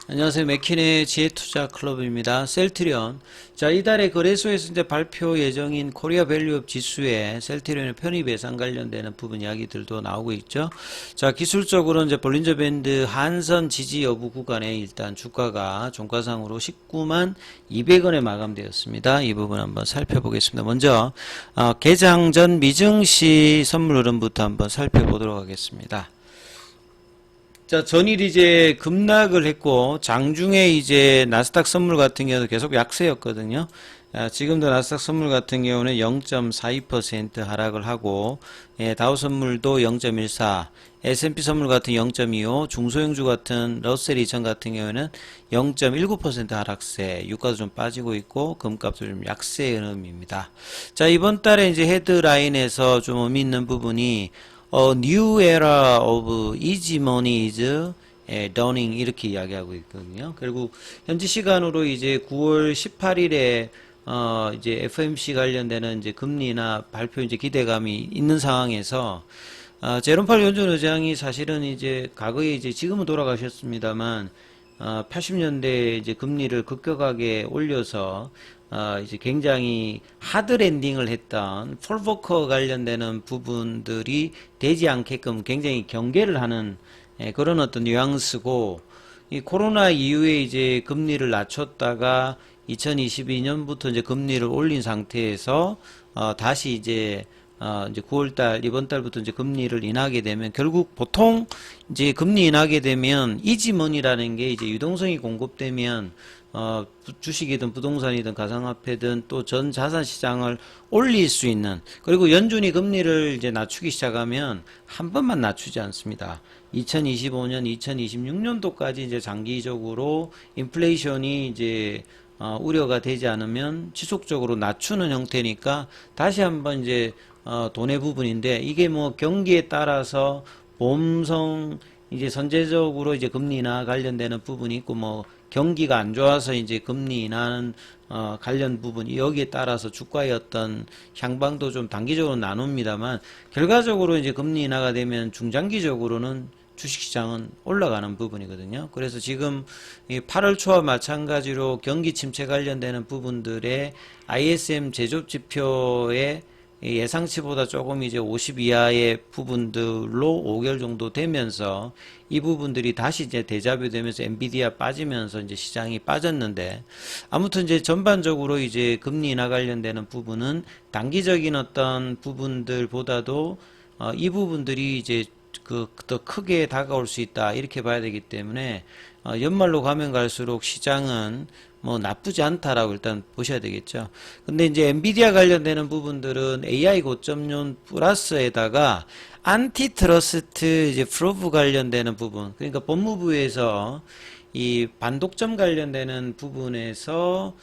안녕하세요. 맥킨의 지혜투자 클럽입니다. 셀트리온. 자, 이달에 거래소에서 이제 발표 예정인 코리아 밸류업 지수에 셀트리온의 편입 예상 관련되는 부분 이야기들도 나오고 있죠. 자, 기술적으로 이제 볼린저 밴드 한선 지지 여부 구간에 일단 주가가 종가상으로 19만 200원에 마감되었습니다. 이 부분 한번 살펴보겠습니다. 먼저, 개장 전 미증시 선물 흐름부터 한번 살펴보도록 하겠습니다. 자, 전일 이제 급락을 했고, 장중에 이제 나스닥 선물 같은 경우도 계속 약세였거든요. 지금도 나스닥 선물 같은 경우는 0.42% 하락을 하고, 다우 선물도 0.14, S&P 선물 같은 0.25, 중소형주 같은 러셀 2000 같은 경우는 0.19% 하락세, 유가도 좀 빠지고 있고, 금값도 좀 약세 흐름입니다. 자, 이번 달에 이제 헤드라인에서 좀 의미 있는 부분이 new era of easy money is dawning 이렇게 이야기하고 있거든요. 그리고 현지 시간으로 이제 9월 18일에 이제 FOMC 관련되는 이제 금리나 발표 이제 기대감이 있는 상황에서 제롬 파월 연준 의장이 사실은 이제 과거에 이제 지금은 돌아가셨습니다만 80년대 이제 금리를 급격하게 올려서 이제 굉장히 하드 랜딩을 했던 폴보커 관련되는 부분들이 되지 않게끔 굉장히 경계를 하는 그런 어떤 뉘앙스고, 이 코로나 이후에 이제 금리를 낮췄다가 2022년부터 이제 금리를 올린 상태에서 다시 이제 9월달 이번 달부터 이제 금리를 인하게 되면 결국 보통 이제 금리 인하게 되면 이지머니라는 게 이제 유동성이 공급되면 주식이든 부동산이든 가상화폐든 또 전 자산 시장을 올릴 수 있는, 그리고 연준이 금리를 이제 낮추기 시작하면 한 번만 낮추지 않습니다. 2025년, 2026년도까지 이제 장기적으로 인플레이션이 이제 우려가 되지 않으면 지속적으로 낮추는 형태니까 다시 한번 이제 돈의 부분인데, 이게 뭐 경기에 따라서 보험성 이제 선제적으로 이제 금리 인하 관련되는 부분이 있고, 뭐 경기가 안 좋아서 이제 금리 인하는 관련 부분이 여기에 따라서 주가의 어떤 향방도 좀 단기적으로 나눕니다만, 결과적으로 이제 금리 인하가 되면 중장기적으로는 주식시장은 올라가는 부분이거든요. 그래서 지금 이 8월 초와 마찬가지로 경기 침체 관련되는 부분들의 ISM 제조업 지표의 예상치보다 조금 이제 50 이하의 부분들로 5개월 정도 되면서 이 부분들이 다시 이제 대자뷰 되면서 엔비디아 빠지면서 이제 시장이 빠졌는데, 아무튼 이제 전반적으로 이제 금리 인하 관련되는 부분은 단기적인 어떤 부분들보다도 이 부분들이 이제 더 크게 다가올 수 있다 이렇게 봐야 되기 때문에 연말로 가면 갈수록 시장은 뭐 나쁘지 않다라고 일단 보셔야 되겠죠. 근데 이제 엔비디아 관련되는 부분들은 AI 고점론 플러스에다가 안티트러스트 이제 프로브 관련되는 부분, 그러니까 법무부에서 이 반독점 관련되는 부분에서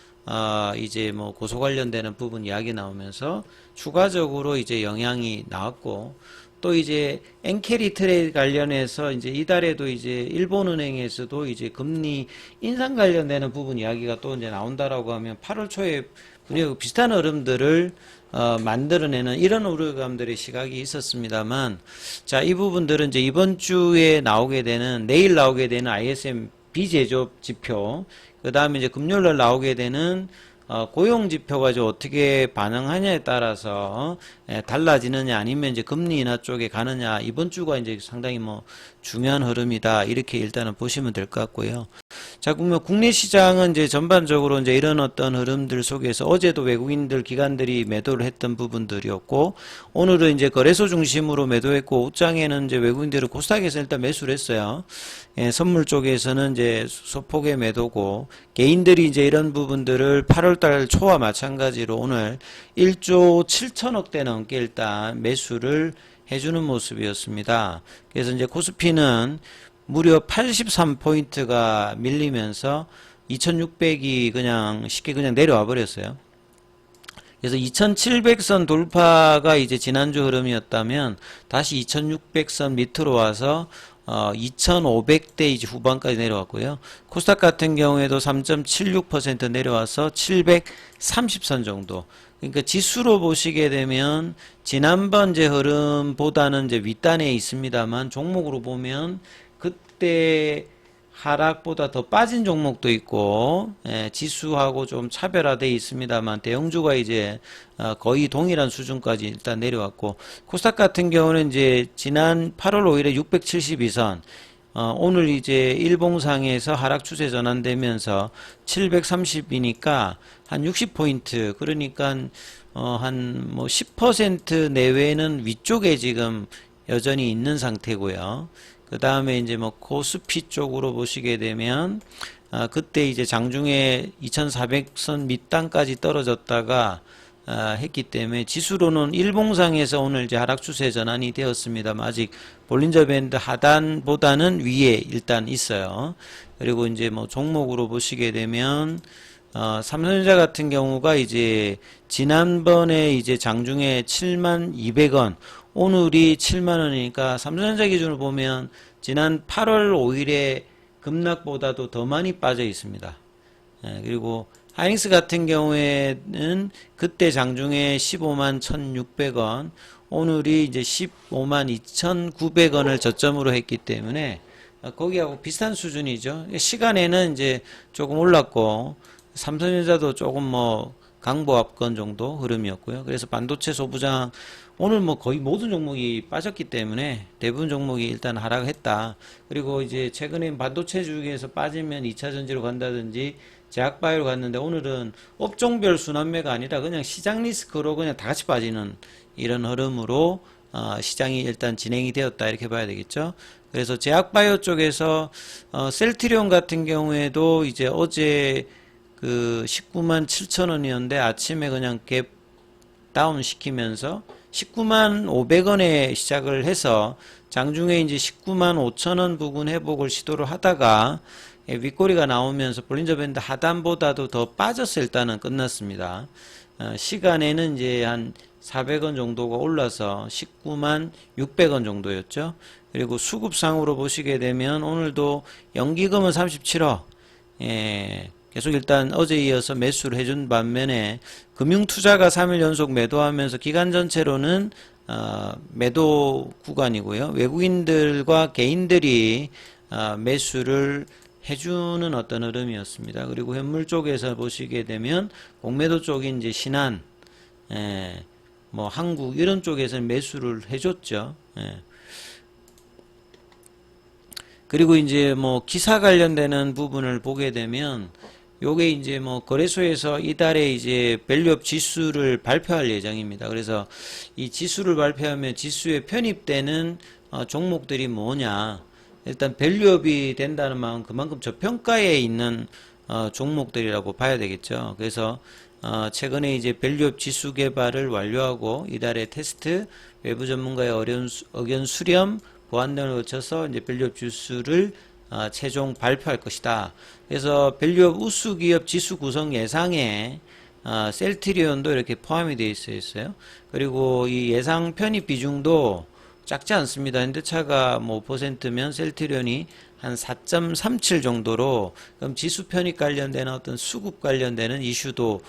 이제 뭐 고소 관련되는 부분 이야기 나오면서 추가적으로 이제 영향이 나왔고, 또 이제 엔캐리 트레이드 관련해서 이제 이달에도 이제 일본은행에서도 이제 금리 인상 관련되는 부분 이야기가 또 이제 나온다라고 하면 8월 초에 분명 비슷한 흐름들을 만들어내는 이런 우려감들의 시각이 있었습니다만, 자, 이 부분들은 이제 이번 주에 나오게 되는, 내일 나오게 되는 ISM 비제조업 지표, 그 다음에 이제 금요일날 나오게 되는 고용 지표가 이제 어떻게 반응하냐에 따라서 달라지느냐 아니면 이제 금리 인하 쪽에 가느냐, 이번 주가 이제 상당히 뭐 중요한 흐름이다 이렇게 일단은 보시면 될 것 같고요. 자, 그러면 국내 시장은 이제 전반적으로 이제 이런 어떤 흐름들 속에서 어제도 외국인들 기관들이 매도를 했던 부분들이었고, 오늘은 이제 거래소 중심으로 매도했고, 옷장에는 이제 외국인들은 코스닥에서 일단 매수를 했어요. 선물 쪽에서는 이제 소폭의 매도고, 개인들이 이제 이런 부분들을 8월달 초와 마찬가지로 오늘 1조 7천억대 넘게 일단 매수를 해주는 모습이었습니다. 그래서 이제 코스피는 무려 83포인트가 밀리면서 2600이 그냥 쉽게 그냥 내려와 버렸어요. 그래서 2700선 돌파가 이제 지난주 흐름이었다면 다시 2600선 밑으로 와서 2500대 이제 후반까지 내려왔고요. 코스닥 같은 경우에도 3.76% 내려와서 730선 정도. 그러니까 지수로 보시게 되면 지난번 이제 흐름보다는 이제 윗단에 있습니다만, 종목으로 보면 그때 하락보다 더 빠진 종목도 있고, 지수하고 좀 차별화되어 있습니다만 대형주가 이제 거의 동일한 수준까지 일단 내려왔고, 코스닥 같은 경우는 이제 지난 8월 5일에 672선, 오늘 이제 일봉상에서 하락 추세 전환되면서 730이니까 한 60포인트, 그러니까 한 뭐 10% 내외는 위쪽에 지금 여전히 있는 상태고요. 그 다음에 이제 뭐 코스피 쪽으로 보시게 되면 그때 이제 장중에 2400선 밑단까지 떨어졌다가 했기 때문에 지수로는 일봉상에서 오늘 이제 하락 추세 전환이 되었습니다만 아직 볼린저 밴드 하단보다는 위에 일단 있어요. 그리고 이제 뭐 종목으로 보시게 되면 삼성전자 같은 경우가 이제 지난번에 이제 장중에 72,200원, 오늘이 70,000원이니까 삼성전자 기준으로 보면 지난 8월 5일에 급락보다도 더 많이 빠져 있습니다. 그리고 하이닉스 같은 경우에는 그때 장중에 151,600원, 오늘이 이제 152,900원을 저점으로 했기 때문에 거기하고 비슷한 수준이죠. 시간에는 이제 조금 올랐고 삼성전자도 조금 뭐 강보합권 정도 흐름이었고요. 그래서 반도체 소부장 오늘 뭐 거의 모든 종목이 빠졌기 때문에 대부분 종목이 일단 하락했다. 그리고 이제 최근에 반도체 주기에서 빠지면 2차전지로 간다든지 제약바이오로 갔는데 오늘은 업종별 순환매가 아니라 그냥 시장 리스크로 그냥 다 같이 빠지는 이런 흐름으로 시장이 일단 진행이 되었다 이렇게 봐야 되겠죠. 그래서 제약바이오 쪽에서 셀트리온 같은 경우에도 이제 어제 그 197,000원이었는데 아침에 그냥 갭 다운 시키면서 195,500원에 시작을 해서 장중에 이제 195,000원 부근 회복을 시도를 하다가 윗꼬리가 나오면서 볼린저 밴드 하단보다도 더 빠져서 일단은 끝났습니다. 시간에는 이제 한 400원 정도가 올라서 196,600원 정도였죠. 그리고 수급상으로 보시게 되면 오늘도 연기금은 37억, 계속 일단 어제 이어서 매수를 해준 반면에 금융투자가 3일 연속 매도하면서 기간 전체로는 매도 구간이고요. 외국인들과 개인들이 매수를 해주는 어떤 흐름이었습니다. 그리고 현물 쪽에서 보시게 되면 공매도 쪽인 이제 신한, 뭐 한국 이런 쪽에서 매수를 해줬죠. 그리고 이제 뭐 기사 관련되는 부분을 보게 되면 요게 이제 뭐 거래소에서 이달에 이제 밸류업 지수를 발표할 예정입니다. 그래서 이 지수를 발표하면 지수에 편입되는 종목들이 뭐냐, 일단 밸류업이 된다는 말은 그만큼 저평가에 있는 종목들이라고 봐야 되겠죠. 그래서 최근에 이제 밸류업 지수 개발을 완료하고 이달에 테스트, 외부 전문가의 의견 수렴, 보완 등을 거쳐서 이제 밸류업 지수를 최종 발표할 것이다. 그래서 밸류업 우수 기업 지수 구성 예상에 셀트리온도 이렇게 포함이 되어 있어요. 그리고 이 예상 편입 비중도 작지 않습니다. 현대차가 뭐 5%면 셀트리온이 한 4.37 정도로, 그럼 지수 편입 관련된 어떤 수급 관련되는 이슈도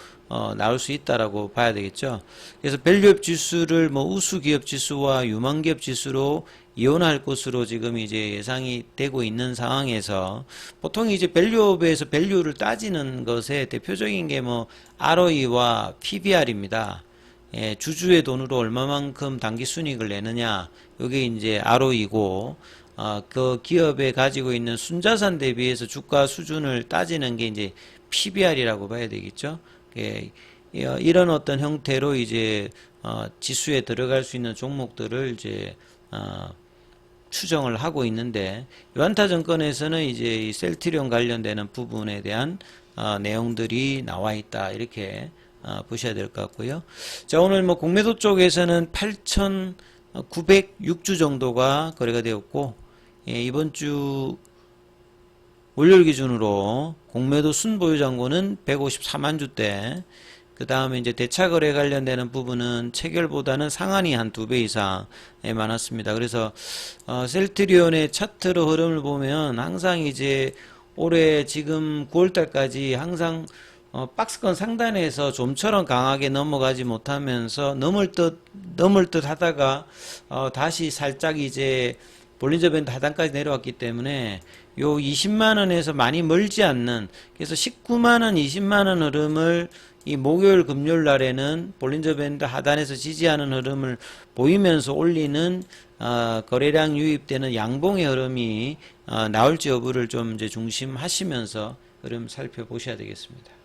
나올 수 있다라고 봐야 되겠죠. 그래서 밸류업 지수를 뭐 우수 기업 지수와 유망 기업 지수로 이원할 것으로 지금 이제 예상이 되고 있는 상황에서 보통 이제 밸류업에서 밸류를 따지는 것에 대표적인 게 뭐 ROE와 PBR입니다. 주주의 돈으로 얼마만큼 당기 순이익을 내느냐, 이게 이제 ROE고, 그 기업에 가지고 있는 순자산 대비해서 주가 수준을 따지는 게 이제 PBR이라고 봐야 되겠죠. 이런 어떤 형태로 이제 지수에 들어갈 수 있는 종목들을 이제 추정을 하고 있는데, 유안타증권에서는 이제 이 셀트리온 관련되는 부분에 대한 내용들이 나와 있다 이렇게 보셔야 될 것 같고요. 자, 오늘 뭐 공매도 쪽에서는 8,906주 정도가 거래가 되었고, 이번 주 월요일 기준으로 공매도 순보유 잔고는 154만 주대, 그 다음에 이제 대차 거래 관련되는 부분은 체결보다는 상한이 한 2배 이상에 많았습니다. 그래서 셀트리온의 차트로 흐름을 보면 항상 이제 올해 지금 9월달까지 항상 박스권 상단에서 좀처럼 강하게 넘어가지 못하면서 넘을 듯 하다가 다시 살짝 이제 볼린저 밴드 하단까지 내려왔기 때문에 요 20만원에서 많이 멀지 않는, 그래서 19만원, 20만원 흐름을 이 목요일, 금요일 날에는 볼린저 밴드 하단에서 지지하는 흐름을 보이면서 올리는 거래량 유입되는 양봉의 흐름이 나올지 여부를 좀 이제 중심하시면서 흐름 살펴보셔야 되겠습니다.